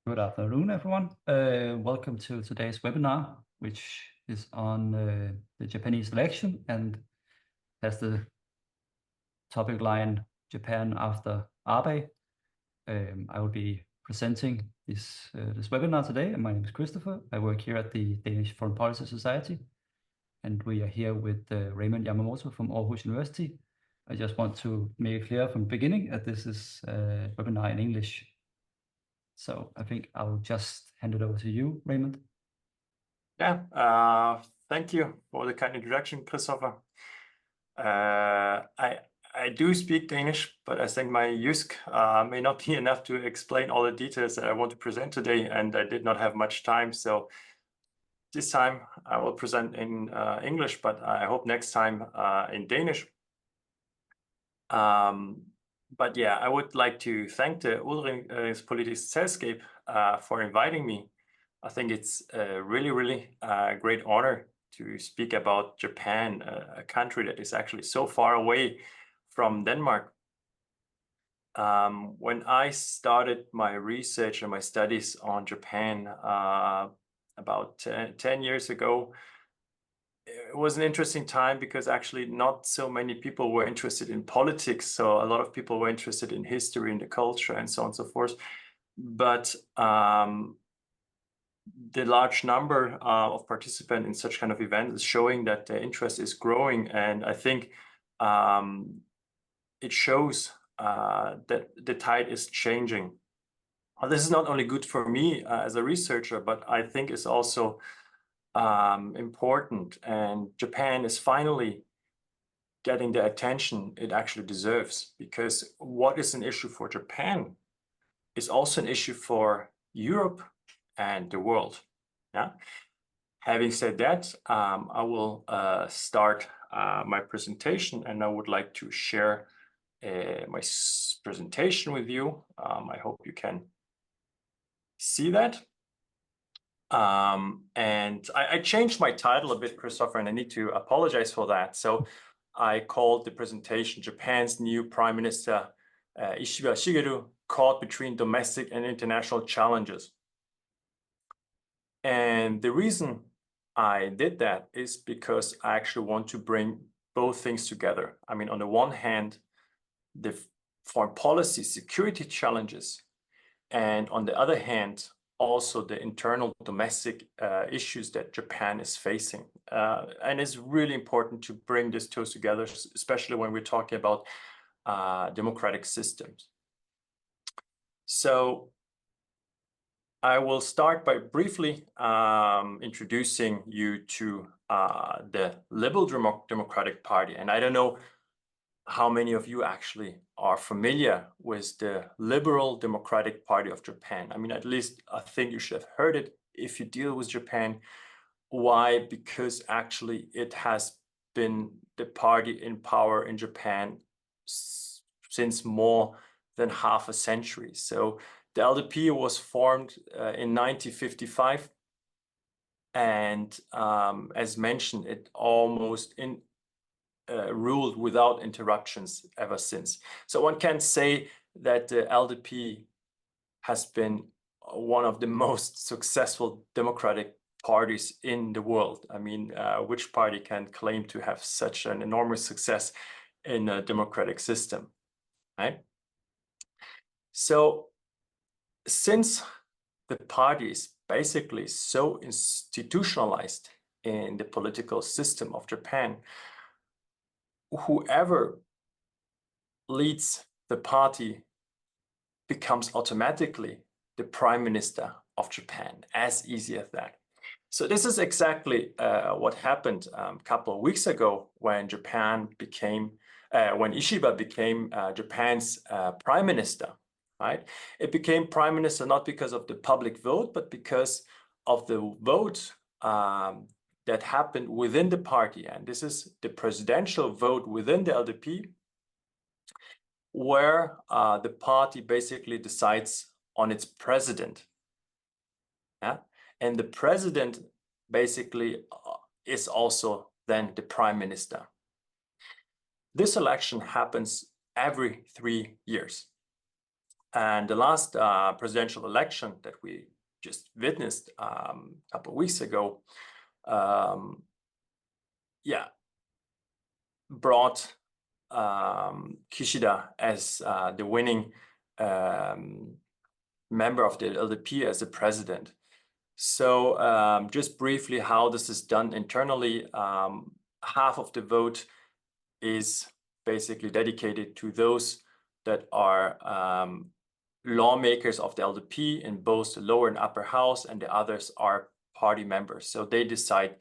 Good afternoon, everyone. Welcome to today's webinar, which is on the Japanese election and has the topic line Japan after Abe. I will be presenting this webinar today, and my name is Christopher. I work here at the Danish Foreign Policy Society, and we are here with Raymond Yamamoto from Aarhus University. I just want to make it clear from the beginning that this is a webinar in English. So I think I'll just hand it over to you, Raymond. Yeah, thank you for the kind introduction, Christoffer. I do speak Danish, but I think my jysk may not be enough to explain all the details that I want to present today, and I did not have much time. So this time I will present in English, but I hope next time in Danish. But yeah, I would like to thank the Udenrigspolitiske Selskab for inviting me. I think it's a really great honor to speak about Japan, a country that is actually so far away from Denmark. When I started my research and my studies on Japan about 10 years ago, it was an interesting time because actually not so many people were interested in politics. So a lot of people were interested in history and the culture and so on and so forth. But the large number of participants in such kind of events is showing that the interest is growing. And I think it shows that the tide is changing. This is not only good for me as a researcher, but I think it's also important, and Japan is finally getting the attention it actually deserves, because what is an issue for Japan is also an issue for Europe and the world. Yeah. Having said that, I will start my presentation, and I would like to share my presentation with you. I hope you can see that. And I changed my title a bit, Christopher, and I need to apologize for that. So I called the presentation Japan's new Prime Minister Ishiba Shigeru, caught between domestic and international challenges. And the reason I did that is because I actually want to bring both things together. I mean, on the one hand, the foreign policy security challenges, and on the other hand, also the internal domestic issues that Japan is facing. And it's really important to bring these two together, especially when we're talking about democratic systems. So I will start by briefly introducing you to the Liberal Democratic Party. And I don't know how many of you actually are familiar with the Liberal Democratic Party of Japan. I mean, at least I think you should have heard it if you deal with Japan. Why? Because actually it has been the party in power in Japan since more than half a century. So the LDP was formed in 1955. And as mentioned, it almost ruled without interruptions ever since. So one can say that the LDP has been one of the most successful democratic parties in the world. I mean, which party can claim to have such an enormous success in a democratic system, right? So since the party is basically so institutionalized in the political system of Japan, whoever leads the party becomes automatically the Prime Minister of Japan, as easy as that. So this is exactly what happened a couple of weeks ago when when Ishiba became Japan's Prime Minister, right? It became Prime Minister not because of the public vote, but because of the vote that happened within the party. And this is the presidential vote within the LDP, where the party basically decides on its president. Yeah? And the president basically is also then the Prime Minister. This election happens every 3 years. And the last presidential election that we just witnessed a couple of weeks ago, brought Kishida as the winning member of the LDP as the president. So just briefly how this is done internally, half of the vote is basically dedicated to those that are lawmakers of the LDP in both the lower and upper house, and the others are party members. So they decide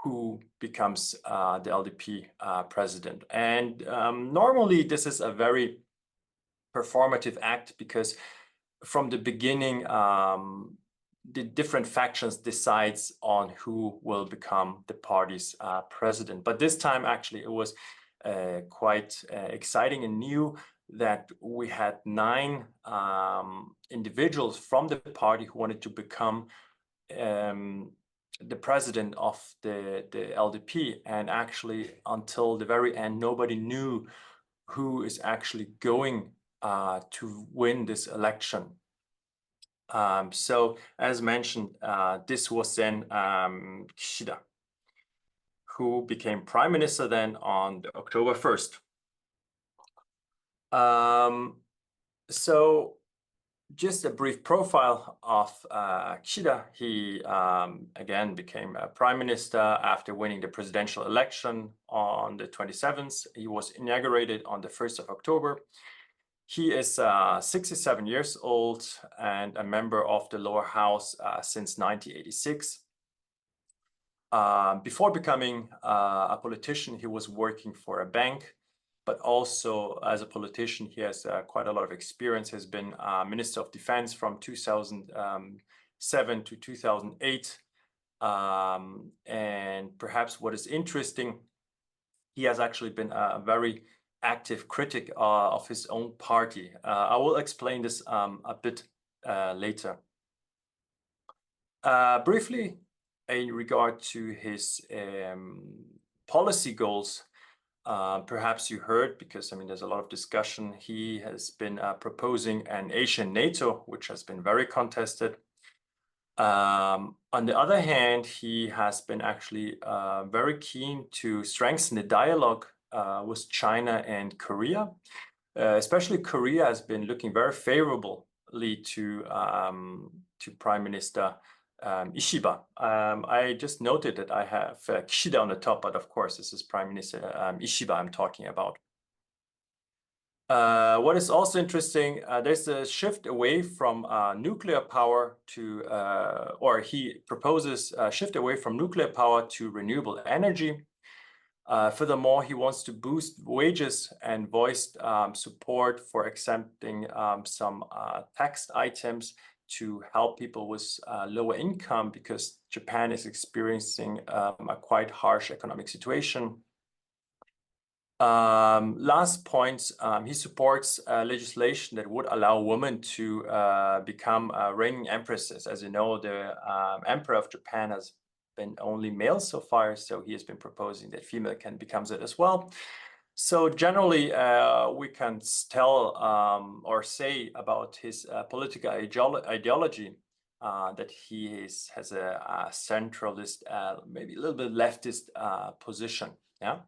who becomes the LDP president. And normally this is a very performative act, because from the beginning, the different factions decides on who will become the party's president. But this time, actually, it was quite exciting and new that we had 9 individuals from the party who wanted to become the president of the LDP. And actually, until the very end, nobody knew who is actually going to win this election. So as mentioned, this was then Kishida, who became prime minister then on October 1st. So just a brief profile of Kishida. He again became a prime minister after winning the presidential election on the 27th. He was inaugurated on the 1st of October. He is 67 years old and a member of the lower house since 1986. Before becoming a politician, he was working for a bank, but also as a politician, he has quite a lot of experience. He has been Minister of Defense from 2007 to 2008. And perhaps what is interesting, he has actually been a very active critic of his own party. I will explain this a bit later. Briefly, in regard to his policy goals, perhaps you heard, because I mean there's a lot of discussion, he has been proposing an Asian NATO, which has been very contested. On the other hand, he has been actually very keen to strengthen the dialogue with China and Korea. Especially Korea has been looking very favorably to Prime Minister Ishiba. I just noted that I have Kishida on the top, but of course this is Prime Minister Ishiba I'm talking about. What is also interesting, there's a shift away from nuclear power to, or he proposes a shift away from nuclear power to renewable energy. Furthermore, he wants to boost wages and voiced support for exempting some tax items to help people with lower income, because Japan is experiencing a quite harsh economic situation. Last point, he supports legislation that would allow women to become reigning empresses. As you know, the Emperor of Japan has been only male so far, so he has been proposing that female can become it as well. So generally, we can tell or say about his political ideology that he has a centralist, maybe a little bit leftist position. Yeah.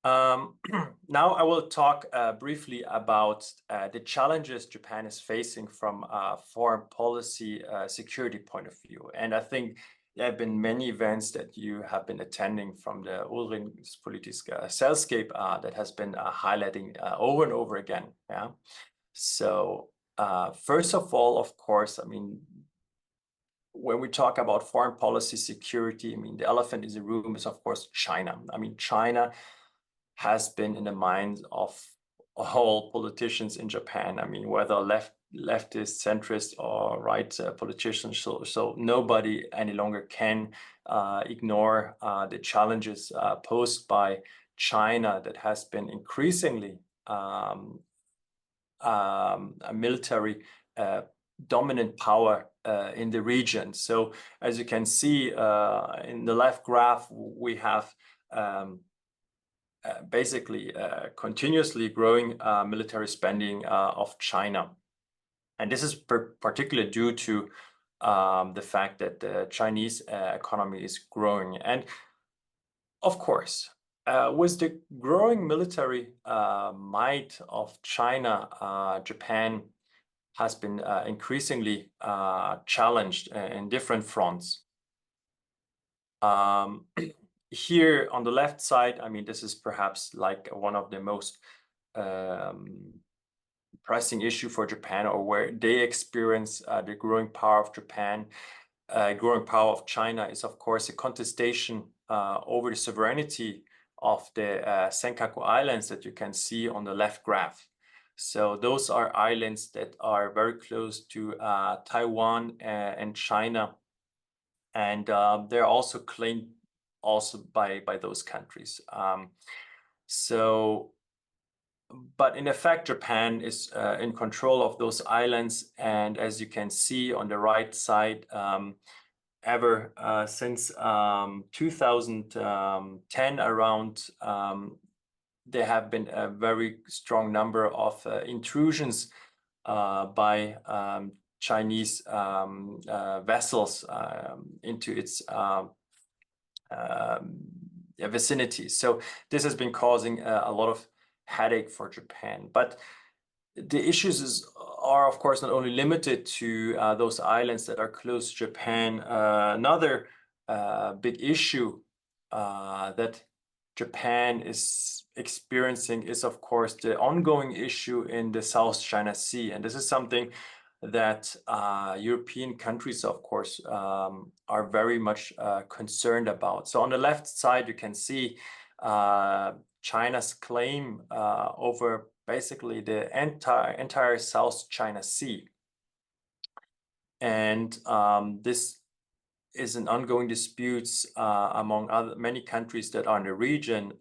Now I will talk briefly about the challenges Japan is facing from a foreign policy security point of view. And I think there have been many events that you have been attending from the Udenrigspolitiske Selskab that has been highlighting over and over again. Yeah. So first of all, of course, I mean, when we talk about foreign policy security, I mean, the elephant in the room is, of course, China. I mean, China has been in the minds of all politicians in Japan. I mean, whether leftist, centrist, or right politicians. So nobody any longer can ignore the challenges posed by China, that has been increasingly a military dominant power in the region. So as you can see in the left graph, we have basically continuously growing military spending of China. And this is particularly due to the fact that the Chinese economy is growing. And of course, with the growing military might of China, Japan has been increasingly challenged in different fronts. Here on the left side, I mean, this is perhaps like one of the most pressing issue for Japan, or where they experience the growing power of Japan. Growing power of China is, of course, a contestation over the sovereignty of the Senkaku Islands that you can see on the left graph. So those are islands that are very close to Taiwan and China, and they're also claimed also by those countries. But in effect, Japan is in control of those islands, and as you can see on the right side, ever since 2010 around, there have been a very strong number of intrusions by Chinese vessels into its vicinity. So this has been causing a lot of headache for Japan. But the issues are, of course, not only limited to those islands that are close to Japan. Another big issue that Japan is experiencing is, of course, the ongoing issue in the South China Sea. And this is something that European countries, of course, are very much concerned about. So on the left side, you can see China's claim over basically the entire South China Sea. And this is an ongoing disputes among many countries that are in the region,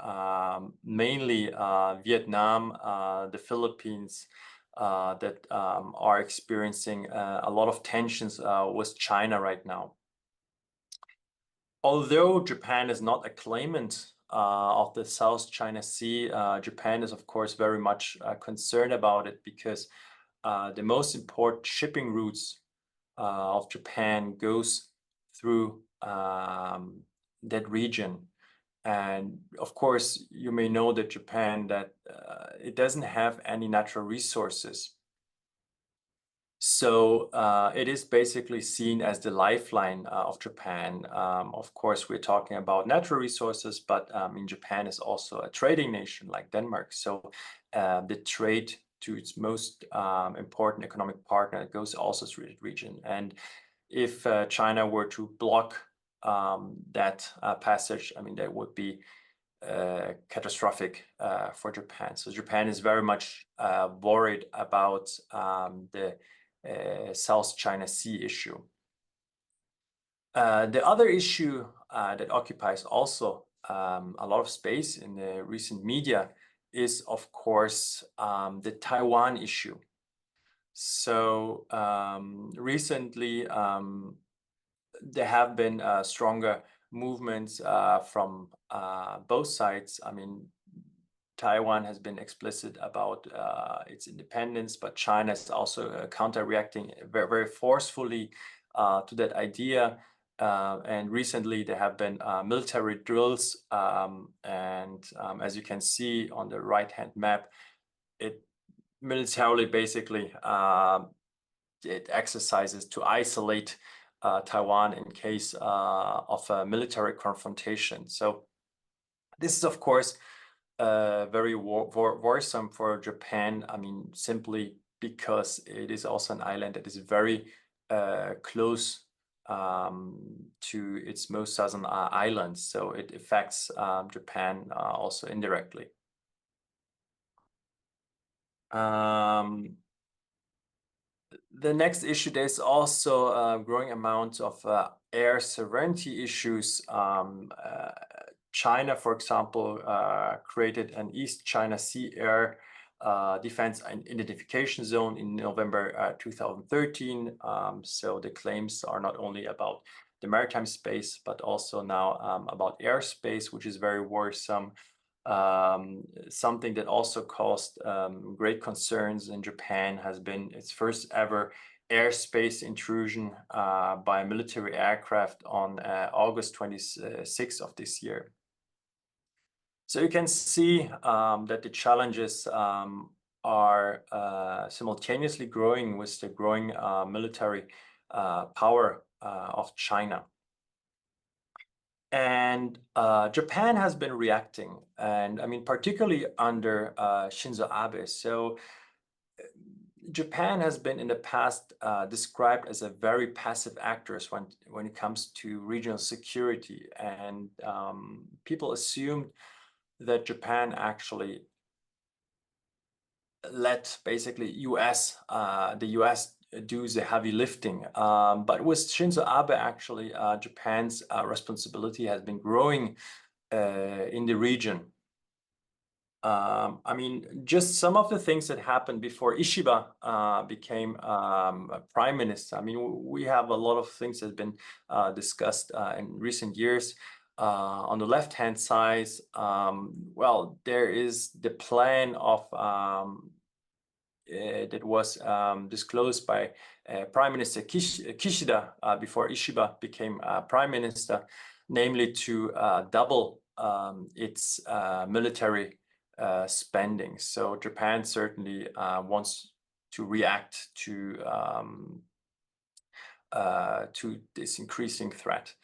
mainly Vietnam, the Philippines, that are experiencing a lot of tensions with China right now. Although Japan is not a claimant of the South China Sea, Japan is, of course, very much concerned about it, because the most important shipping routes of Japan goes through that region. And of course, you may know that Japan, that it doesn't have any natural resources. So it is basically seen as the lifeline of Japan. Of course, we're talking about natural resources, but Japan is also a trading nation like Denmark. So the trade to its most important economic partner goes also through the region. And if China were to block that passage, I mean, that would be catastrophic for Japan. So Japan is very much worried about the South China Sea issue. The other issue that occupies also a lot of space in the recent media is, of course, the Taiwan issue. So recently, there have been stronger movements from both sides. I mean, Taiwan has been explicit about its independence, but China is also counter-reacting very, very forcefully to that idea. And recently, there have been military drills. As you can see on the right-hand map, it militarily basically it exercises to isolate Taiwan in case of a military confrontation. So this is, of course, very worrisome for Japan. I mean, simply because it is also an island that is very close to its most southern islands. So it affects Japan also indirectly. The next issue, there's also a growing amount of air sovereignty issues. China, for example, created an East China Sea Air Defense and Identification Zone in November 2013. So the claims are not only about the maritime space, but also now about airspace, which is very worrisome. Something that also caused great concerns in Japan has been its first ever airspace intrusion by a military aircraft on August 26th of this year. So you can see that the challenges are simultaneously growing with the growing military power of China. And Japan has been reacting, and I mean, particularly under Shinzo Abe. So Japan has been in the past described as a very passive actor when it comes to regional security, and people assumed that Japan actually let basically the US do the heavy lifting. But with Shinzo Abe, actually, Japan's responsibility has been growing in the region. I mean, just some of the things that happened before Ishiba became prime minister. I mean, we have a lot of things that have been discussed in recent years. On the left-hand side, well, there is the plan of that was disclosed by Prime Minister Kishida before Ishiba became prime minister, namely to double its military spending. So Japan certainly wants to react to this increasing threat.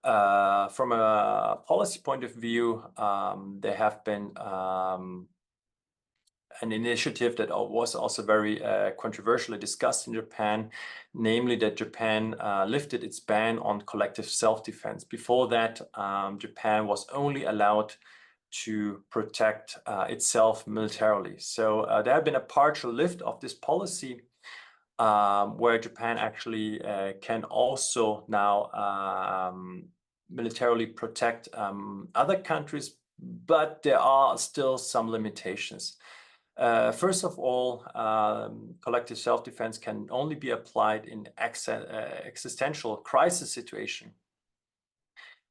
From a policy point of view, there have been an initiative that was also very controversially discussed in Japan, namely that Japan lifted its ban on collective self-defense. Before that, Japan was only allowed to protect itself militarily. So there have been a partial lift of this policy, where Japan actually can also now militarily protect other countries, but there are still some limitations. First of all, collective self-defense can only be applied in existential crisis situation,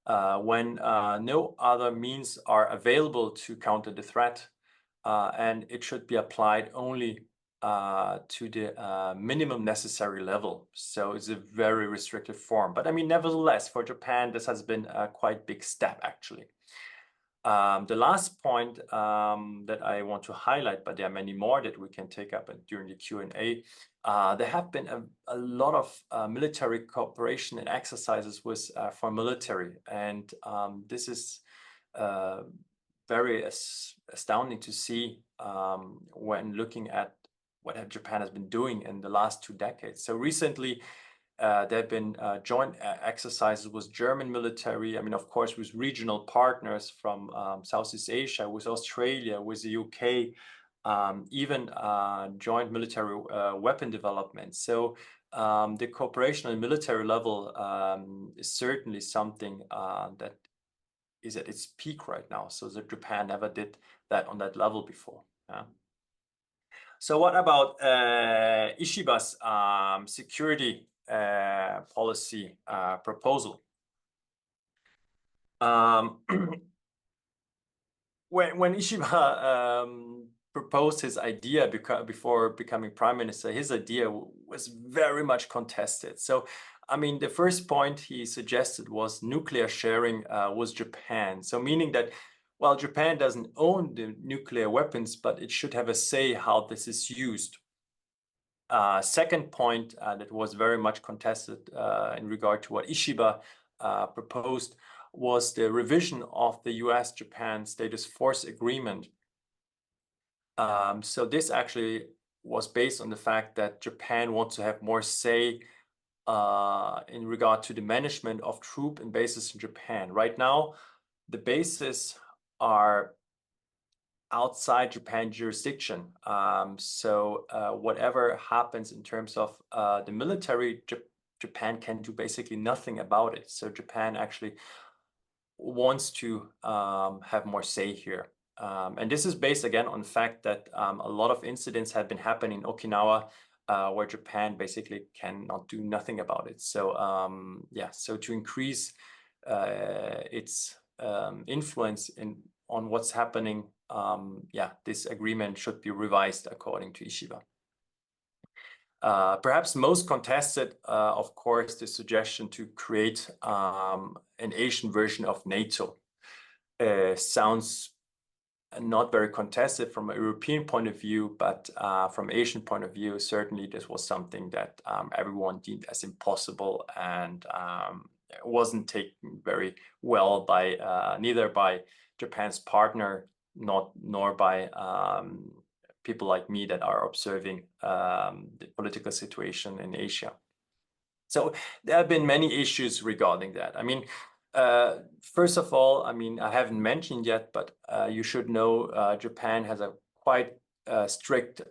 when no other means are available to counter the threat, and it should be applied only to the minimum necessary level. So it's a very restrictive form. But I mean, nevertheless, for Japan, this has been a quite big step, actually. The last point that I want to highlight, but there are many more that we can take up during the Q&A, there have been a lot of military cooperation and exercises with foreign military. And this is very astounding to see when looking at what Japan has been doing in the last 2 decades. So recently, there have been joint exercises with German military. I mean, of course, with regional partners from Southeast Asia, with Australia, with the UK, even joint military weapon development. So the cooperation at military level is certainly something that is at its peak right now. So that Japan never did that on that level before. So what about Ishiba's security policy proposal? When Ishiba proposed his idea before becoming prime minister, his idea was very much contested. So, I mean, the first point he suggested was nuclear sharing with Japan. So meaning that, well, Japan doesn't own the nuclear weapons, but it should have a say how this is used. Second point that was very much contested in regard to what Ishiba proposed was the revision of the US-Japan Status Force Agreement. So this actually was based on the fact that Japan wants to have more say in regard to the management of troop and bases in Japan. Right now, the bases are outside Japan jurisdiction. So whatever happens in terms of the military, Japan can do basically nothing about it. So Japan actually wants to have more say here. And this is based again on the fact that a lot of incidents have been happening in Okinawa where Japan basically cannot do nothing about it. So yeah, so to increase its influence in what's happening, this agreement should be revised according to Ishiba. Perhaps most contested, of course, the suggestion to create an Asian version of NATO. Sounds not very contested from a European point of view, but from Asian point of view, certainly this was something that everyone deemed as impossible, and wasn't taken very well by neither by Japan's partner, nor by people like me that are observing the political situation in Asia. So there have been many issues regarding that. I mean, first of all, I mean, I haven't mentioned yet, but you should know Japan has a quite strict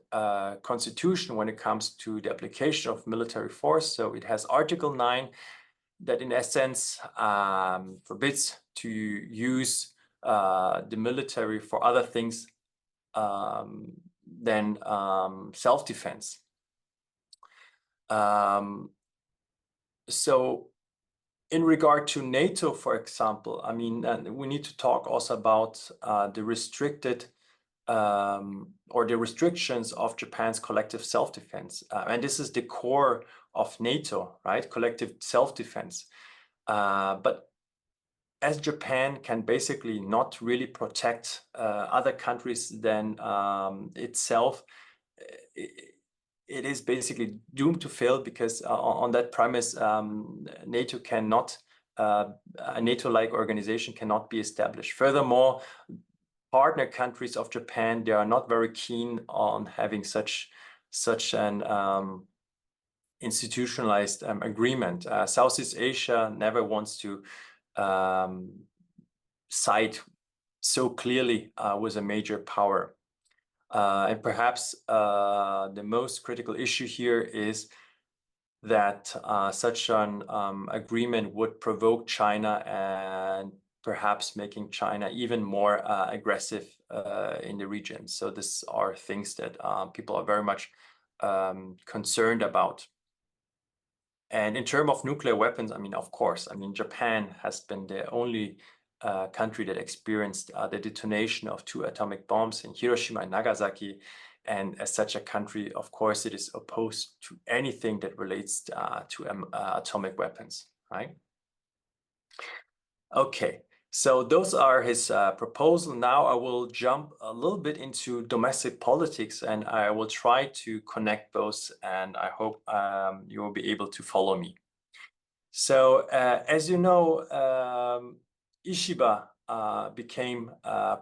constitution when it comes to the application of military force. So it has Article 9 that in essence forbids to use the military for other things than self-defense. So in regard to NATO, for example, I mean, we need to talk also about the restricted or the restrictions of Japan's collective self-defense. And this is the core of NATO, right? Collective self-defense. But as Japan can basically not really protect other countries than itself, it is basically doomed to fail, because on that premise, NATO cannot, a NATO-like organization cannot be established. Furthermore, partner countries of Japan, they are not very keen on having such an institutionalized agreement. Southeast Asia never wants to side so clearly with a major power. And perhaps the most critical issue here is that such an agreement would provoke China, and perhaps making China even more aggressive in the region. So these are things that people are very much concerned about. And in terms of nuclear weapons, I mean, of course, I mean, Japan has been the only country that experienced the detonation of 2 atomic bombs in Hiroshima and Nagasaki. And as such a country, of course, it is opposed to anything that relates to atomic weapons, right? Okay, so those are his proposals. Now I will jump a little bit into domestic politics, and I will try to connect those, and I hope you will be able to follow me. So as you know, Ishiba became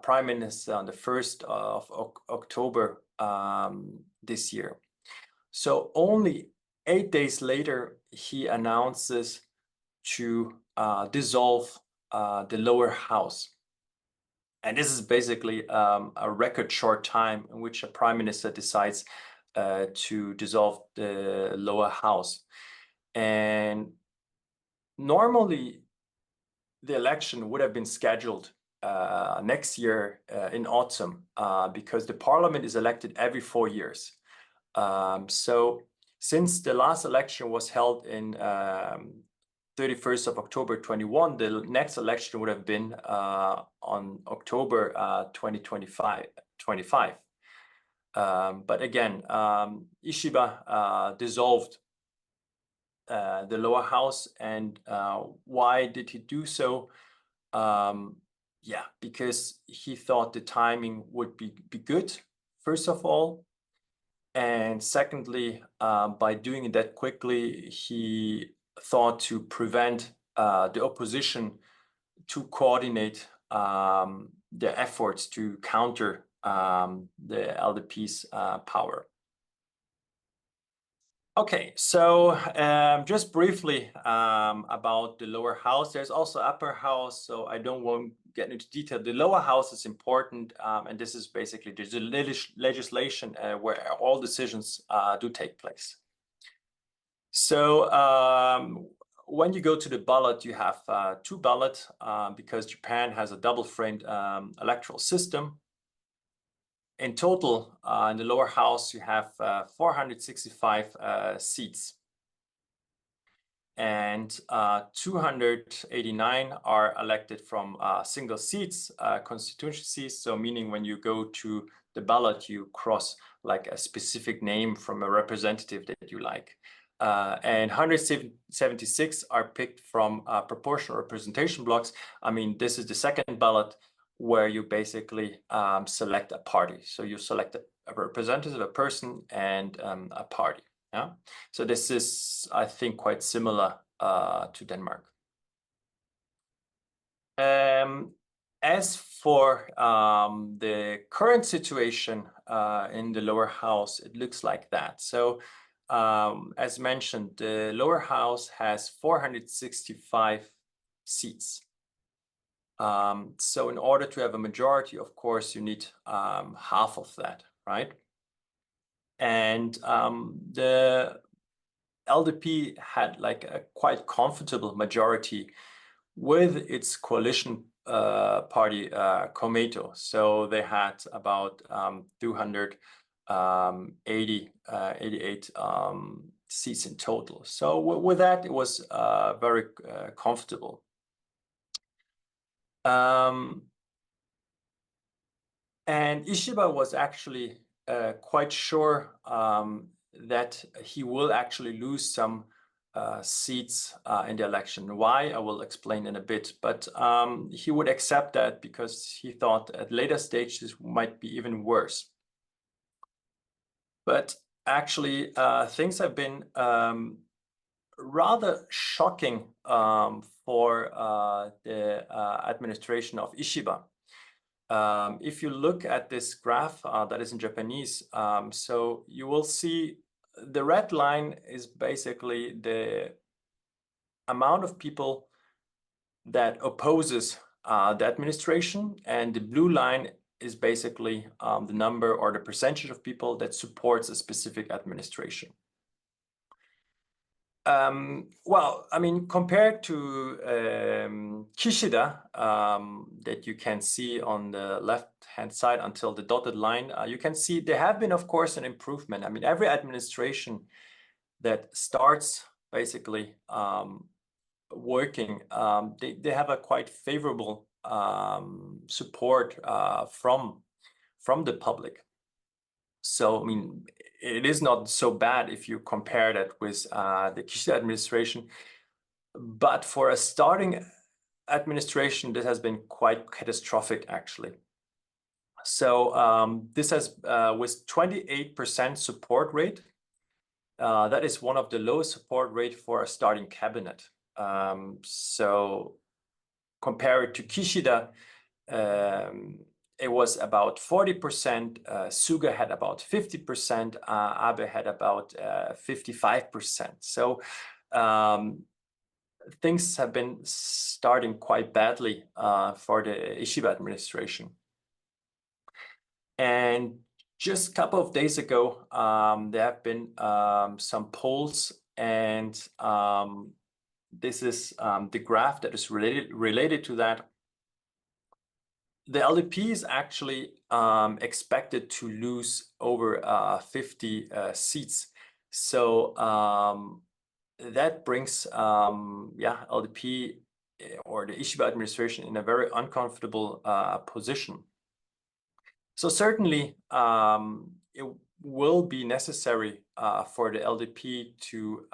prime minister on the 1st of October this year. So only 8 days later, he announces to dissolve the lower house. And this is basically a record short time in which a prime minister decides to dissolve the lower house. And normally, the election would have been scheduled next year in autumn because the parliament is elected every 4 years. So since the last election was held in 31st of October 21, the next election would have been on October 2025. But again, Ishiba dissolved the lower house. And why did he do so? Yeah, because he thought the timing would be good, first of all. And secondly, by doing it that quickly, he thought to prevent the opposition to coordinate their efforts to counter the LDP's power. Okay, so just briefly about the lower house. There's also upper house, so I don't want to get into detail. The lower house is important, and this is basically the legislation where all decisions do take place. So when you go to the ballot, you have 2 ballots because Japan has a double-framed electoral system. In total, in the lower house, you have 465 seats. and 289 are elected from single seats, constituencies. So meaning when you go to the ballot, you cross like a specific name from a representative that you like. And 176 are picked from proportional representation blocks. I mean, this is the second ballot where you basically select a party. So you select a representative, a person, and a party. Yeah. So this is, I think, quite similar to Denmark. As for the current situation in the lower house, it looks like that. So as mentioned, the lower house has 465 seats. So in order to have a majority, of course, you need half of that, right? And the LDP had like a quite comfortable majority with its coalition party, Yamamoto. So they had about 288 seats in total. So with that, it was very comfortable. And Ishiba was actually quite sure that he will actually lose some seats in the election. Why? I will explain in a bit, but he would accept that because he thought at later stages might be even worse. But actually, things have been rather shocking for the administration of Ishiba. If you look at this graph that is in Japanese, so you will see the red line is basically the amount of people that opposes the administration, and the blue line is basically the number or the percentage of people that supports a specific administration. Well, I mean, compared to Kishida, that you can see on the left-hand side until the dotted line, you can see there have been, of course, an improvement. I mean, every administration that starts basically working, they have a quite favorable support from the public. So, I mean, it is not so bad if you compare that with the Kishida administration. But for a starting administration, this has been quite catastrophic, actually. So this has, with 28% support rate, that is one of the lowest support rate for a starting cabinet. So compared to Kishida, it was about 40%, Suga had about 50%, Abe had about 55%. So things have been starting quite badly for the Ishiba administration. And just a couple of days ago, there have been some polls, and this is the graph that is related to that. The LDP is actually expected to lose over 50 seats. So that brings LDP or the Ishiba administration in a very uncomfortable position. So certainly it will be necessary for the LDP to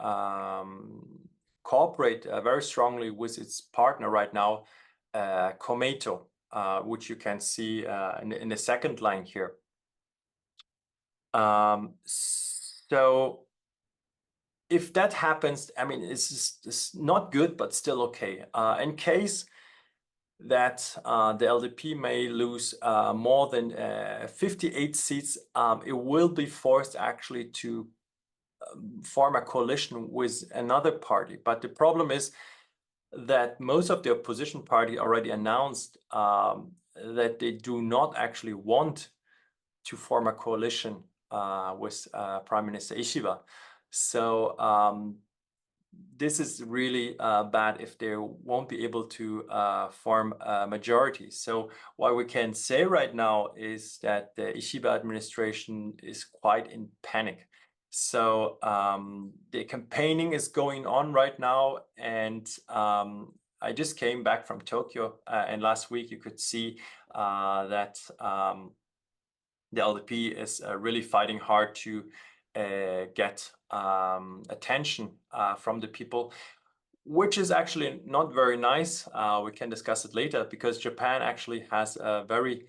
cooperate very strongly with its partner right now, Yamamoto, which you can see in the second line here. So if that happens, I mean, it's not good, but still okay. In case that the LDP may lose more than 58 seats, it will be forced actually to form a coalition with another party. But the problem is that most of the opposition party already announced that they do not actually want to form a coalition with Prime Minister Ishiba. So this is really bad if they won't be able to form a majority. So what we can say right now is that the Ishiba administration is quite in panic. So the campaigning is going on right now, and I just came back from Tokyo, and last week you could see that the LDP is really fighting hard to get attention from the people, which is actually not very nice. We can discuss it later, because Japan actually has a very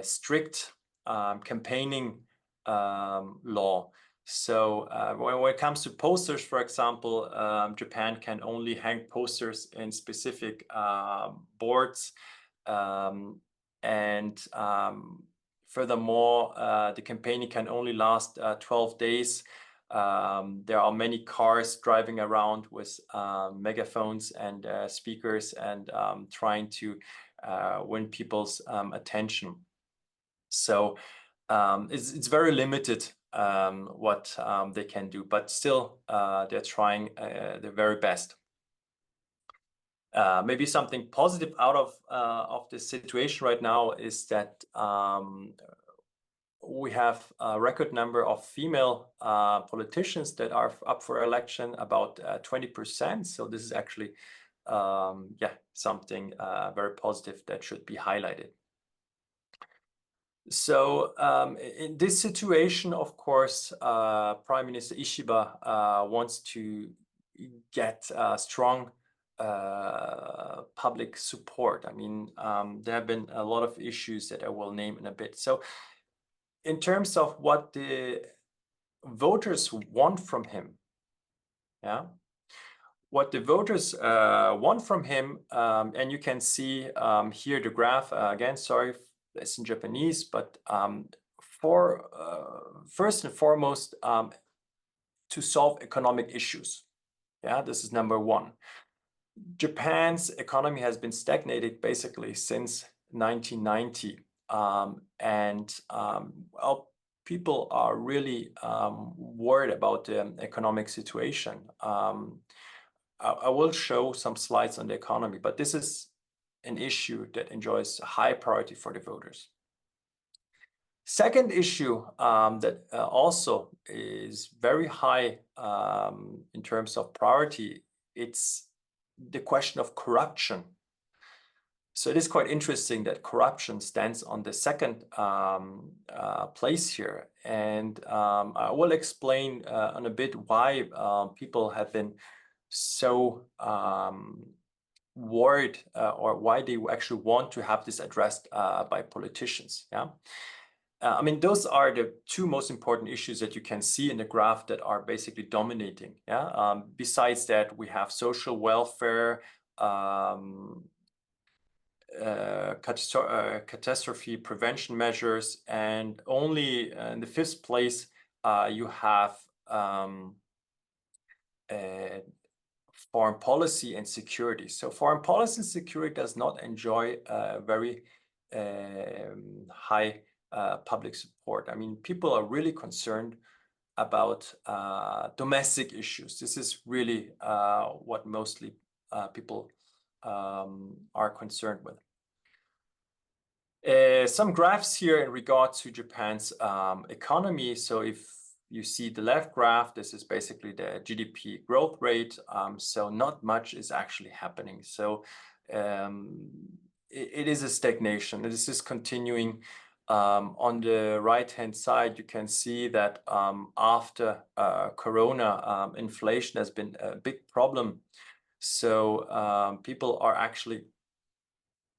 strict campaigning law. So when it comes to posters, for example, Japan can only hang posters in specific boards, and furthermore, the campaigning can only last 12 days. There are many cars driving around with megaphones and speakers, and trying to win people's attention. So it's very limited what they can do, but still they're trying their very best. Maybe something positive out of this situation right now is that we have a record number of female politicians that are up for election, about 20%. So this is actually, something very positive that should be highlighted. So in this situation, of course, Prime Minister Ishiba wants to get strong public support. I mean, there have been a lot of issues that I will name in a bit. So in terms of what the voters want from him, what the voters want from him, and you can see here the graph, again, sorry, it's in Japanese, but for first and foremost, to solve economic issues. This is number one. Japan's economy has been stagnated basically since 1990. Well, people are really worried about the economic situation. I will show some slides on the economy, but this is an issue that enjoys a high priority for the voters. Second issue that also is very high in terms of priority, it's the question of corruption. So it is quite interesting that corruption stands on the second place here. And I will explain in a bit why people have been so worried, or why they actually want to have this addressed by politicians. I mean, those are the two most important issues that you can see in the graph that are basically dominating. Besides that, we have social welfare, catastrophe prevention measures, and only in the fifth place you have foreign policy and security. So foreign policy and security does not enjoy very high public support. I mean, people are really concerned about domestic issues. This is really what mostly people are concerned with. Some graphs here in regard to Japan's economy. So if you see the left graph, this is basically the GDP growth rate. So not much is actually happening. So it is a stagnation. This is continuing. On the right-hand side, you can see that after Corona, inflation has been a big problem. So people are actually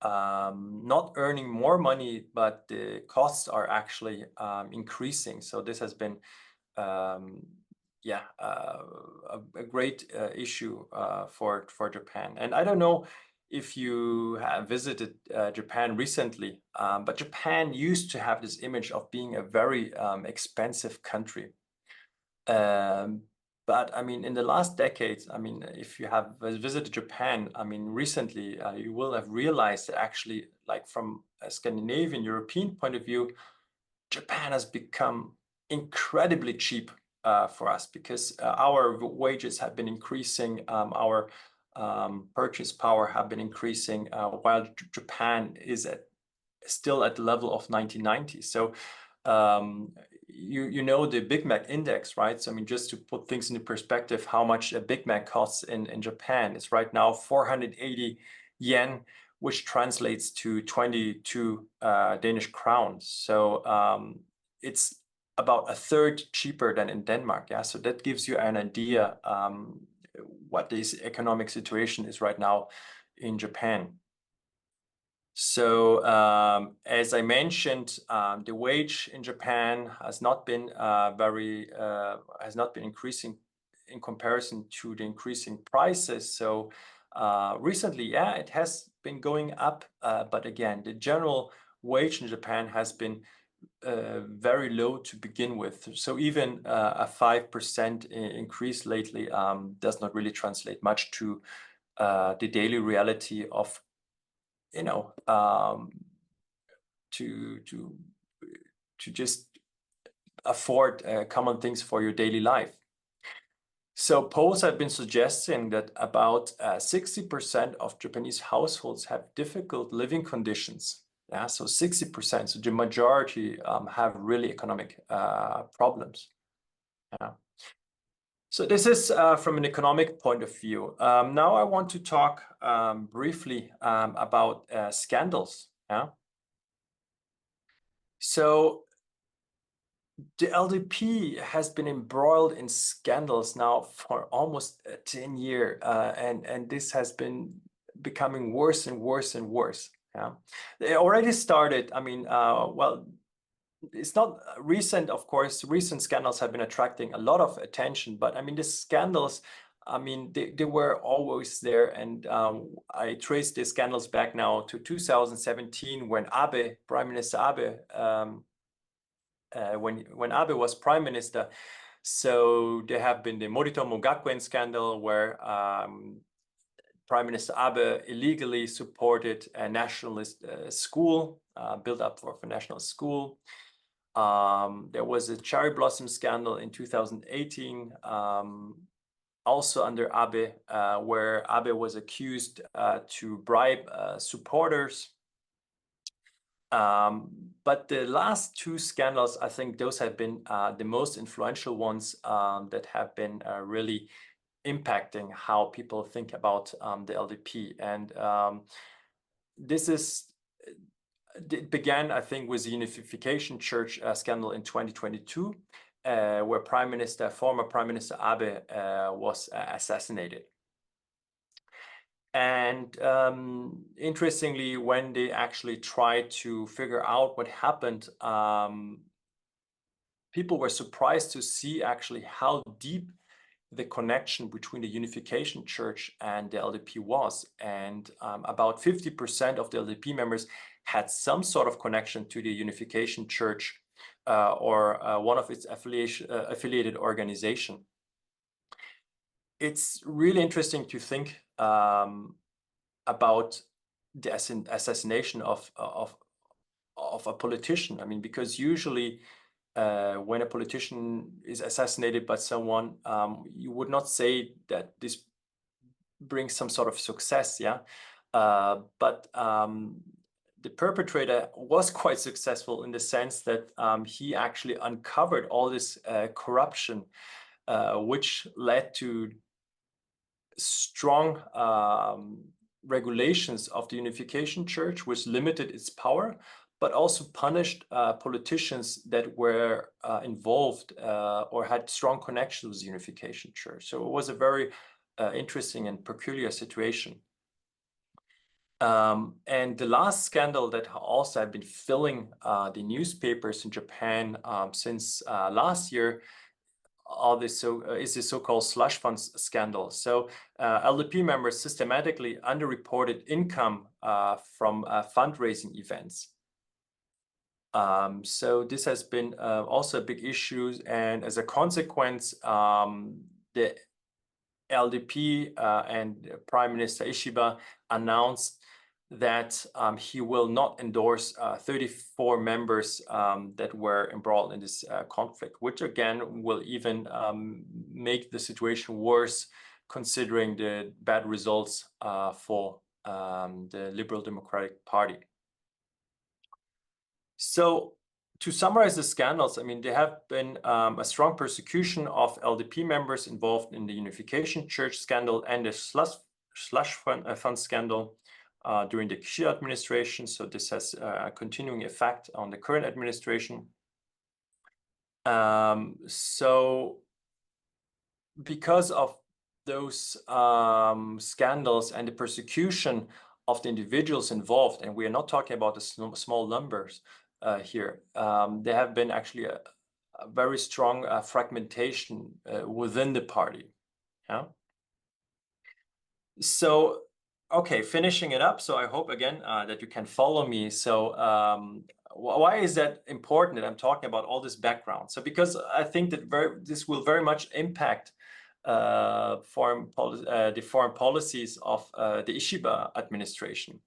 not earning more money, but the costs are actually increasing. So this has been a great issue for Japan. And I don't know if you have visited Japan recently, but Japan used to have this image of being a very expensive country. But I mean, in the last decades, I mean, if you have visited Japan, I mean, recently, you will have realized that actually, like from a Scandinavian, European point of view, Japan has become incredibly cheap for us, because our wages have been increasing, our purchase power have been increasing, while Japan is still at the level of 1990. So you know the Big Mac index, right? So I mean, just to put things into perspective, how much a Big Mac costs in Japan is right now 480 yen, which translates to 22 Danish crowns. So it's about a third cheaper than in Denmark. Yeah, so that gives you an idea what this economic situation is right now in Japan. So as I mentioned, the wage in Japan has not been increasing in comparison to the increasing prices. So recently, yeah, it has been going up, but again, the general wage in Japan has been very low to begin with. So even a 5% increase lately does not really translate much to the daily reality of, you know, to just afford common things for your daily life. So polls have been suggesting that about 60% of Japanese households have difficult living conditions. Yeah, so 60%, so the majority have really economic problems. Yeah. So this is from an economic point of view. Now I want to talk briefly about scandals. Yeah. So the LDP has been embroiled in scandals now for almost 10 years, and this has been becoming worse and worse and worse. Yeah, they already started. I mean, well, it's not recent, of course. Recent scandals have been attracting a lot of attention, but I mean, the scandals, I mean, they were always there, and I traced the scandals back now to 2017 when Abe, Prime Minister Abe, when Abe was prime minister. So there have been the Moritomo Gakuen scandal where Prime Minister Abe illegally supported a nationalist school, built up for a national school. There was a cherry blossom scandal in 2018, also under Abe, where Abe was accused to bribe supporters. But the last two scandals, I think those have been the most influential ones that have been really impacting how people think about the LDP. And it began, I think, with the Unification Church scandal in 2022, where former Prime Minister Abe was assassinated. And interestingly, when they actually tried to figure out what happened, people were surprised to see actually how deep the connection between the Unification Church and the LDP was. And about 50% of the LDP members had some sort of connection to the Unification Church or one of its affiliated organization. It's really interesting to think about the assassination of a politician. I mean, because usually when a politician is assassinated by someone, you would not say that this brings some sort of success, yeah? But the perpetrator was quite successful in the sense that he actually uncovered all this corruption, which led to strong regulations of the Unification Church, which limited its power, but also punished politicians that were involved or had strong connections with the Unification Church. So it was a very interesting and peculiar situation. And the last scandal that also have been filling the newspapers in Japan since last year is the so-called slush funds scandal. So LDP members systematically underreported income from fundraising events. So this has been also a big issue, and as a consequence, the LDP and Prime Minister Ishiba announced that he will not endorse 34 members that were embroiled in this conflict, which again will even make the situation worse, considering the bad results for the Liberal Democratic Party. So to summarize the scandals, I mean, there have been a strong persecution of LDP members involved in the Unification Church scandal and the slush fund scandal during the Kishida administration. So this has a continuing effect on the current administration. So because of those scandals and the persecution of the individuals involved, and we are not talking about the small numbers here, there have been actually a very strong fragmentation within the party. Yeah. So, okay, finishing it up. So I hope again that you can follow me. So why is that important that I'm talking about all this background? So because I think that this will very much impact the foreign policies of the Ishiba administration.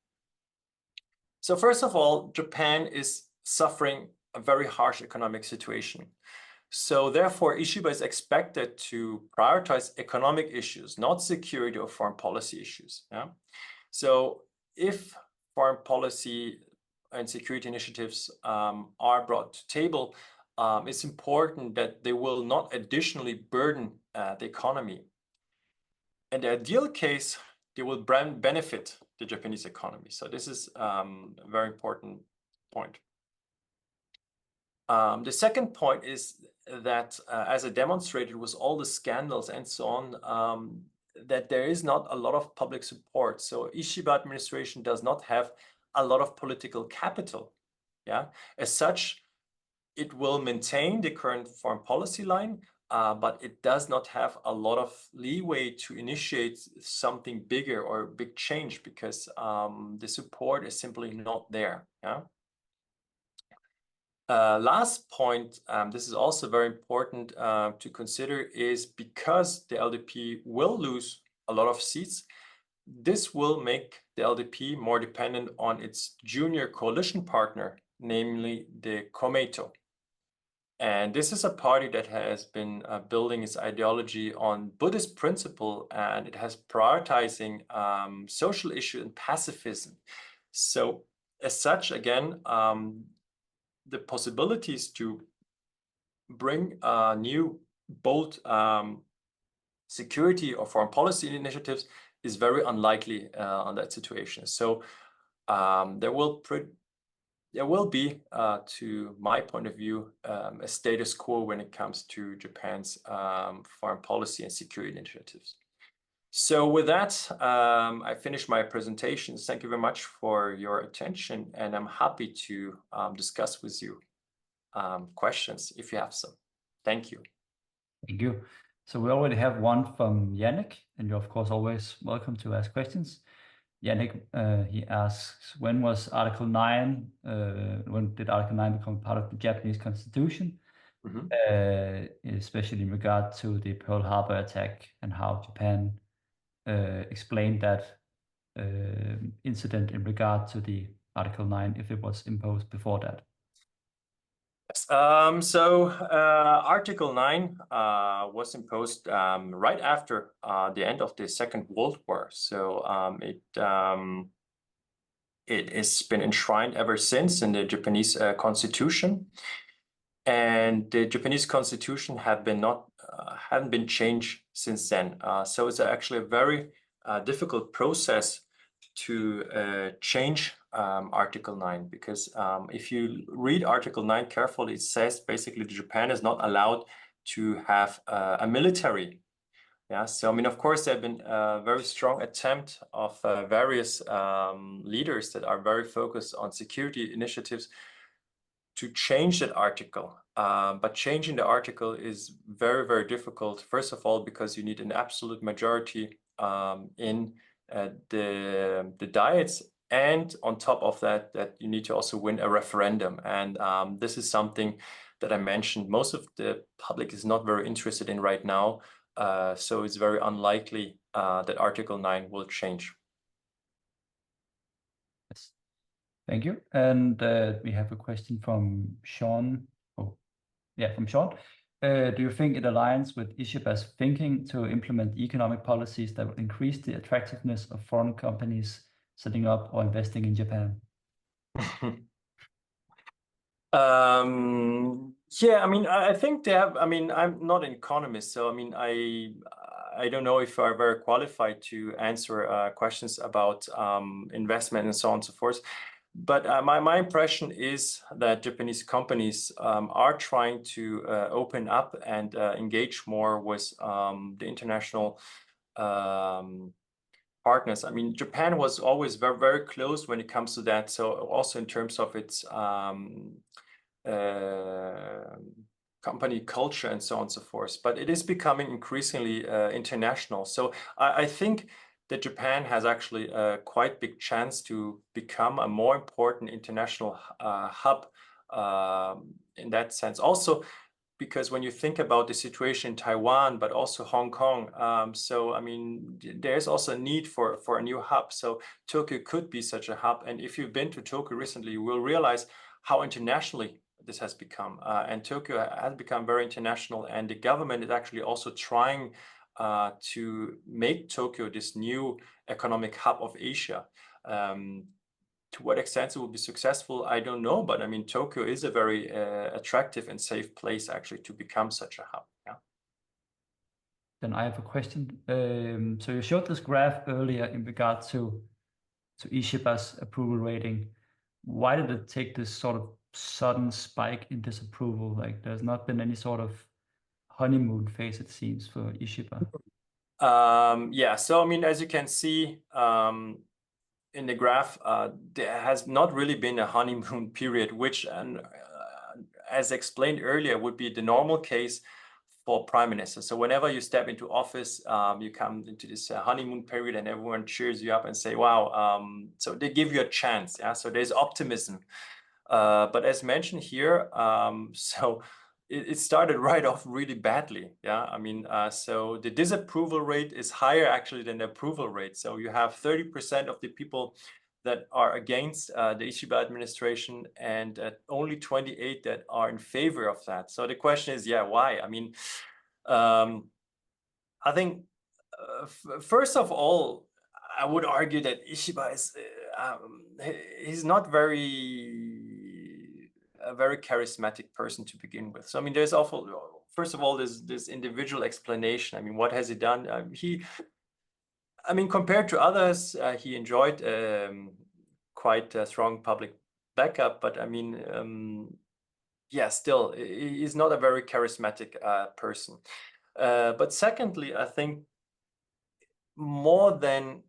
So first of all, Japan is suffering a very harsh economic situation. So therefore, Ishiba is expected to prioritize economic issues, not security or foreign policy issues. Yeah? So if foreign policy and security initiatives are brought to table, it's important that they will not additionally burden the economy. In the ideal case, they will benefit the Japanese economy. So this is a very important point. The second point is that, as I demonstrated with all the scandals and so on, that there is not a lot of public support. So Ishiba administration does not have a lot of political capital. Yeah, as such, it will maintain the current foreign policy line, but it does not have a lot of leeway to initiate something bigger or big change because the support is simply not there. Yeah. Last point, this is also very important to consider, is because the LDP will lose a lot of seats, this will make the LDP more dependent on its junior coalition partner, namely the Komeito. And this is a party that has been building its ideology on Buddhist principle, and it has prioritizing social issues and pacifism. So as such, again, the possibilities to bring new bold security or foreign policy initiatives is very unlikely on that situation. So there will be, to my point of view, a status quo when it comes to Japan's foreign policy and security initiatives. So with that, I finished my presentation. Thank you very much for your attention, and I'm happy to discuss with you questions if you have some. Thank you. Thank you. So we already have one from Yannick, and you're of course always welcome to ask questions. Yannick, he asks, when was Article 9, when did Article 9 become part of the Japanese Constitution, especially in regard to the Pearl Harbor attack, and how Japan explained that incident in regard to the Article 9, if it was imposed before that? Yes. Article 9 was imposed right after the end of the Second World War. So it has been enshrined ever since in the Japanese Constitution, and the Japanese Constitution haven't been changed since then. So it's actually a very difficult process to change Article 9, because if you read Article 9 carefully, it says basically that Japan is not allowed to have a military. Yeah, so I mean, of course, there have been a very strong attempt of various leaders that are very focused on security initiatives to change that article. But changing the article is very, very difficult. First of all, because you need an absolute majority in the Diets, and on top of that, you need to also win a referendum. And this is something that I mentioned most of the public is not very interested in right now. So it's very unlikely that Article 9 will change. Yes. Thank you. And we have a question from Sean. Oh, yeah, from Sean. Do you think it aligns with Ishiba's thinking to implement economic policies that will increase the attractiveness of foreign companies setting up or investing in Japan? Yeah, I mean, I think they have. I mean, I'm not an economist, so I mean, I don't know if I'm very qualified to answer questions about investment and so on and so forth. But my impression is that Japanese companies are trying to open up and engage more with the international partners. I mean, Japan was always very, very close when it comes to that. So also in terms of its company culture and so on and so forth. But it is becoming increasingly international. So I think that Japan has actually a quite big chance to become a more important international hub in that sense. Also, because when you think about the situation in Taiwan, but also Hong Kong, so I mean, there's also a need for a new hub. So Tokyo could be such a hub. And if you've been to Tokyo recently, you will realize how internationally this has become. And Tokyo has become very international, and the government is actually also trying to make Tokyo this new economic hub of Asia. To what extent it will be successful, I don't know. But I mean, Tokyo is a very attractive and safe place actually to become such a hub. Yeah. Then I have a question. So you showed this graph earlier in regard to Ishiba's approval rating. Why did it take this sort of sudden spike in disapproval? Like there's not been any sort of honeymoon phase, it seems, for Ishiba. Yeah, so I mean, as you can see in the graph, there has not really been a honeymoon period, which, as explained earlier, would be the normal case for prime minister. So whenever you step into office, you come into this honeymoon period, and everyone cheers you up and say, "Wow!" So they give you a chance. Yeah, so there's optimism. But as mentioned here, so it started right off really badly. Yeah, I mean, so the disapproval rate is higher actually than the approval rate. So you have 30% of the people that are against the Ishiba administration, and only 28 that are in favor of that. So the question is, yeah, why? I mean, I think first of all, I would argue that Ishiba is he's not a very charismatic person to begin with. So I mean, there's first of all, there's this individual explanation. I mean, what has he done? I mean, compared to others, he enjoyed quite a strong public backup. But I mean, yeah, still, he's not a very charismatic person. But secondly, I think more than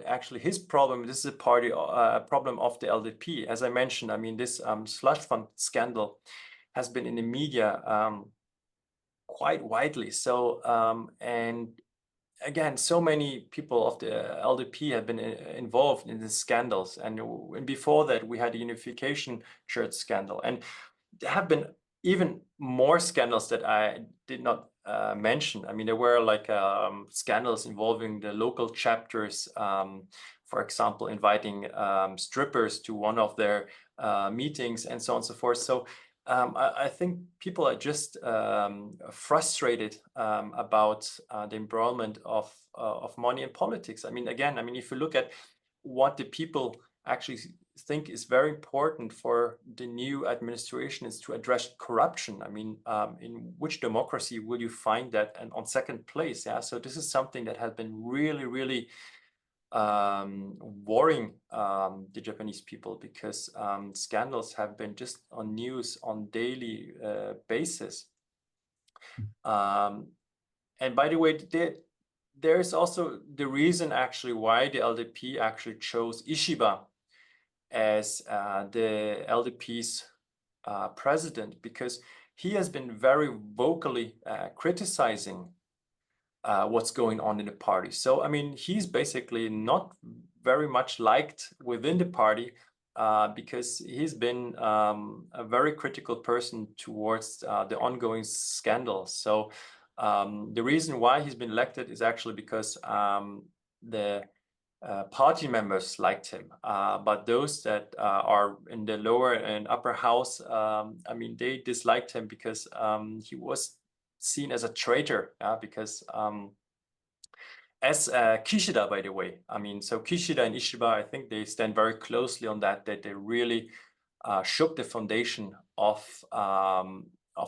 actually his problem, this is a problem of the LDP. As I mentioned, I mean, this slush fund scandal has been in the media quite widely. So and again, so many people of the LDP have been involved in these scandals, and before that we had the unification church scandal, and there have been even more scandals that I did not mention. I mean, there were like scandals involving the local chapters, for example, inviting strippers to one of their meetings and so on and so forth. So I think people are just frustrated about the embroilment of money in politics. I mean, again, I mean, if you look at what the people actually think is very important for the new administration is to address corruption. I mean, in which democracy will you find that and on second place? Yeah, so this is something that has been really, really worrying the Japanese people, because scandals have been just on news on daily basis. And by the way, there is also the reason actually why the LDP actually chose Ishiba as the LDP's president, because he has been very vocally criticizing what's going on in the party. So, I mean, he's basically not very much liked within the party because he's been a very critical person towards the ongoing scandals. So the reason why he's been elected is actually because the party members liked him, but those that are in the lower and upper house, I mean, they disliked him because he was seen as a traitor, because as Kishida, by the way, I mean, so Kishida and Ishiba, I think they stand very closely on that they really shook the foundation of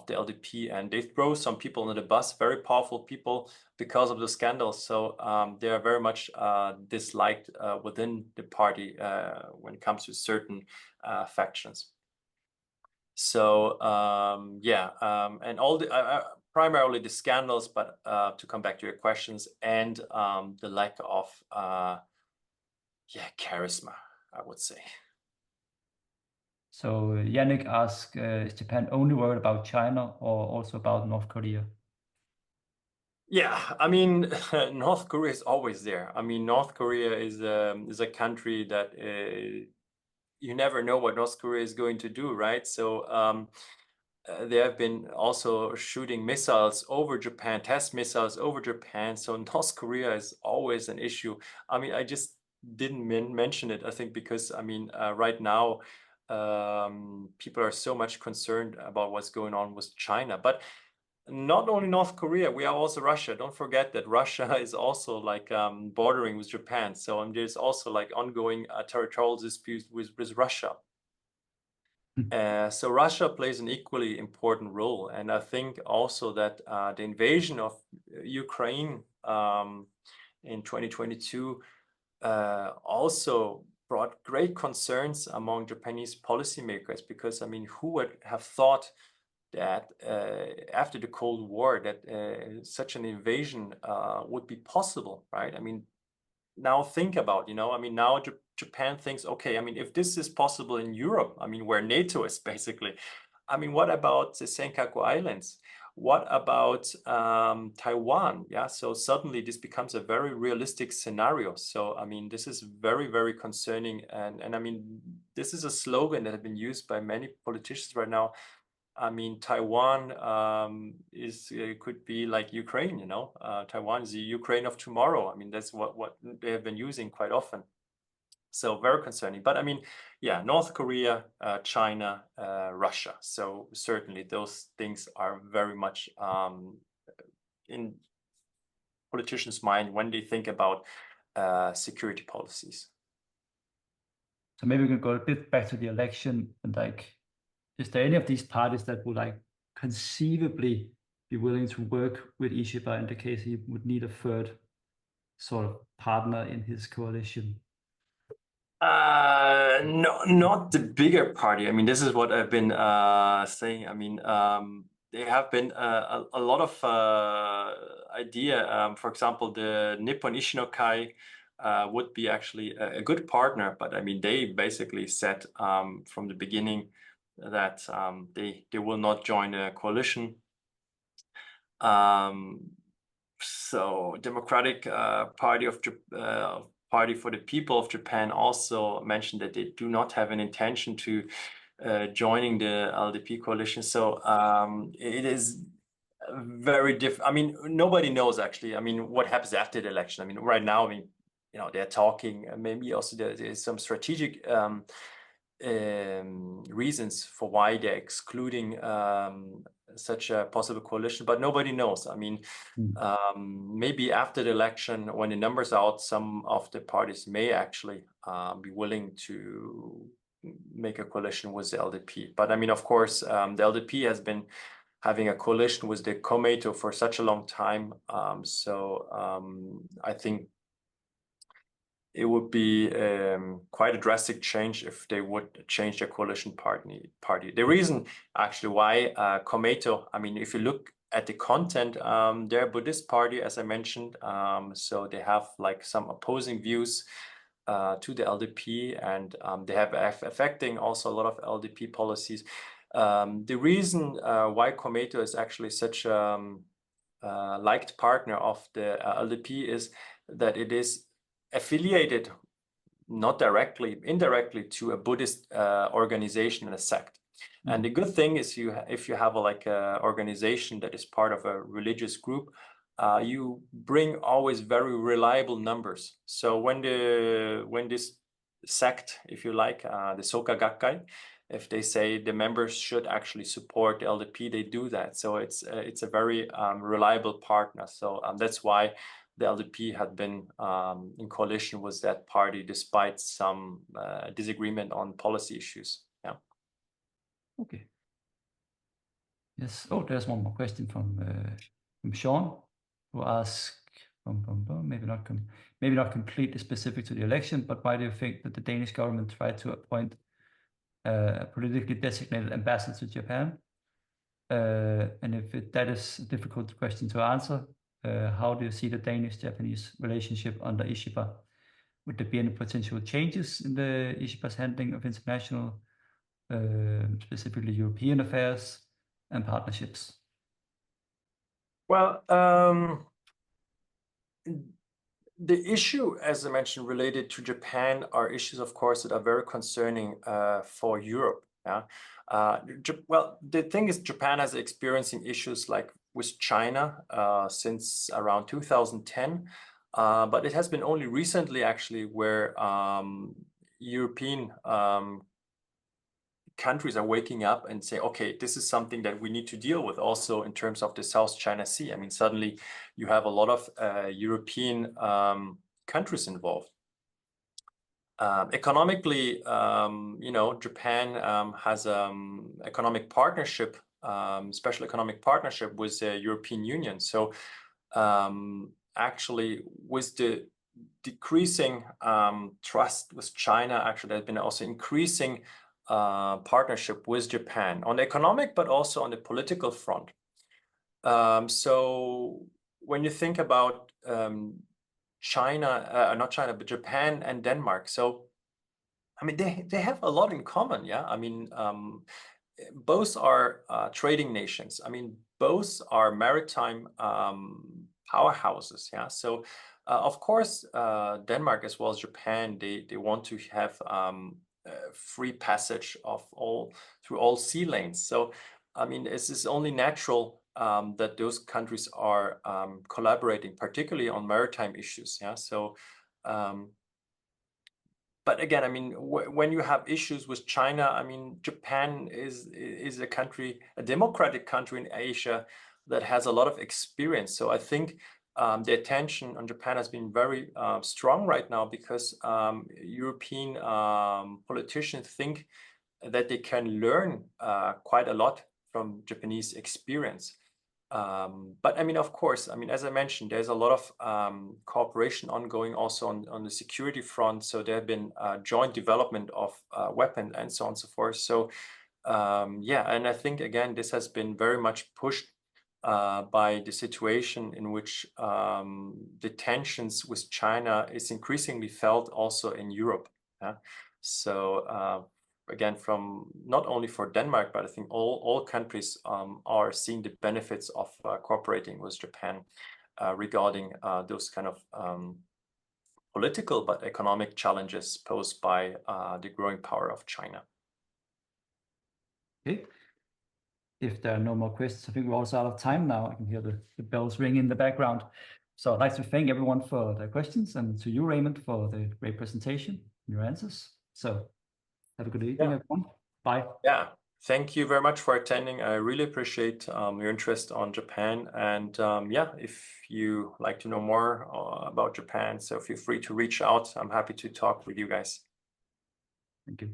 the LDP, and they throw some people under the bus, very powerful people, because of the scandals. So they are very much disliked within the party when it comes to certain factions. So and all the primarily the scandals, but to come back to your questions, and the lack of charisma, I would say. So Yannick asks, is Japan only worried about China or also about North Korea? Yeah, I mean, North Korea is always there. I mean, North Korea is a country that you never know what North Korea is going to do, right? So they have been also shooting missiles over Japan, test missiles over Japan. So North Korea is always an issue. I mean, I just didn't mention it, I think, because I mean, right now, people are so much concerned about what's going on with China. But not only North Korea, we are also Russia. Don't forget that Russia is also like bordering with Japan. So there's also like ongoing territorial disputes with Russia. So Russia plays an equally important role. And I think also that the invasion of Ukraine in 2022 also brought great concerns among Japanese policymakers, because I mean, who would have thought that after the Cold War that such an invasion would be possible, right? I mean, now think about, I mean, now Japan thinks, okay, I mean, if this is possible in Europe, I mean, where NATO is basically, I mean, what about the Senkaku Islands? What about Taiwan? Yeah, so suddenly this becomes a very realistic scenario. So, I mean, this is very, very concerning. And I mean, this is a slogan that has been used by many politicians right now. I mean, Taiwan could be like Ukraine, Taiwan is the Ukraine of tomorrow. I mean, that's what they have been using quite often. So very concerning. But I mean, yeah, North Korea, China, Russia. So certainly those things are very much in politicians' mind when they think about security policies. So maybe we can go a bit back to the election and like, is there any of these parties that would like conceivably be willing to work with Ishiba in the case he would need a third sort of partner in his coalition? No, not the bigger party. I mean, this is what I've been saying. I mean, there have been a lot of idea. For example, the Nippon Ishinokai would be actually a good partner, but I mean, they basically said from the beginning that they will not join a coalition. So Democratic Party for the People of Japan also mentioned that they do not have an intention to joining the LDP coalition. So it is very different. I mean, nobody knows actually. I mean, what happens after the election? I mean, right now, I mean, they're talking. Maybe also there's some strategic reasons for why they're excluding such a possible coalition, but nobody knows. I mean, maybe after the election, when the numbers are out, some of the parties may actually be willing to make a coalition with the LDP. But I mean, of course, the LDP has been having a coalition with the Komeito for such a long time. So I think it would be quite a drastic change if they would change their coalition party. The reason actually why Komeito, I mean, if you look at the content, they're a Buddhist party, as I mentioned. So they have like some opposing views to the LDP, and they have affecting also a lot of LDP policies. The reason why Komeito is actually such a liked partner of the LDP is that it is affiliated, not directly, indirectly, to a Buddhist organization and a sect. And the good thing is, if you have a organization that is part of a religious group, you bring always very reliable numbers. So when this sect, if you like, the Soka Gakkai, if they say the members should actually support the LDP, they do that. So it's a very reliable partner. So that's why the LDP had been in coalition with that party, despite some disagreement on policy issues. Yeah. Okay. Yes. Oh, there's one more question from Sean, who asks, maybe not completely specific to the election, but why do you think that the Danish government tried to appoint a politically designated ambassador to Japan? And if that is a difficult question to answer, how do you see the Danish-Japanese relationship under Ishiba? Would there be any potential changes in the Ishiba's handling of international, specifically European affairs and partnerships? Well, the issue, as I mentioned, related to Japan are issues, of course, that are very concerning for Europe. Yeah. Well, the thing is, Japan has experiencing issues like with China since around 2010, but it has been only recently, actually, where European countries are waking up and say, okay, this is something that we need to deal with also in terms of the South China Sea. I mean, suddenly you have a lot of European countries involved. Economically, Japan has economic partnership, special economic partnership with the European Union. So actually, with the decreasing trust with China, actually, there's been also increasing partnership with Japan on the economic, but also on the political front. So when you think about not China, but Japan and Denmark, so I mean they have a lot in common. Yeah, I mean both are trading nations. I mean both are maritime powerhouses. Yeah, so of course Denmark as well as Japan, they want to have free passage of through all sea lanes. So, I mean, it's only natural that those countries are collaborating, particularly on maritime issues. Yeah. So, but again, I mean, when you have issues with China, I mean, Japan is a country, a democratic country in Asia that has a lot of experience. So I think the attention on Japan has been very strong right now because European politicians think that they can learn quite a lot from Japanese experience. But I mean, of course, I mean, as I mentioned, there's a lot of cooperation ongoing also on the security front. So there have been joint development of weapons and so on and so forth. So yeah, and I think, again, this has been very much pushed by the situation in which the tensions with China is increasingly felt also in Europe. Yeah? So again, from not only for Denmark, but I think all countries are seeing the benefits of cooperating with Japan regarding those kind of political but economic challenges posed by the growing power of China. Okay. If there are no more questions, I think we're also out of time now. I can hear the bells ring in the background. So I'd like to thank everyone for their questions and to you, Raymond, for the great presentation and your answers. So have a good evening, everyone. Bye. Yeah, thank you very much for attending. I really appreciate your interest on Japan. And yeah, if you like to know more about Japan, so feel free to reach out. I'm happy to talk with you guys. Thank you.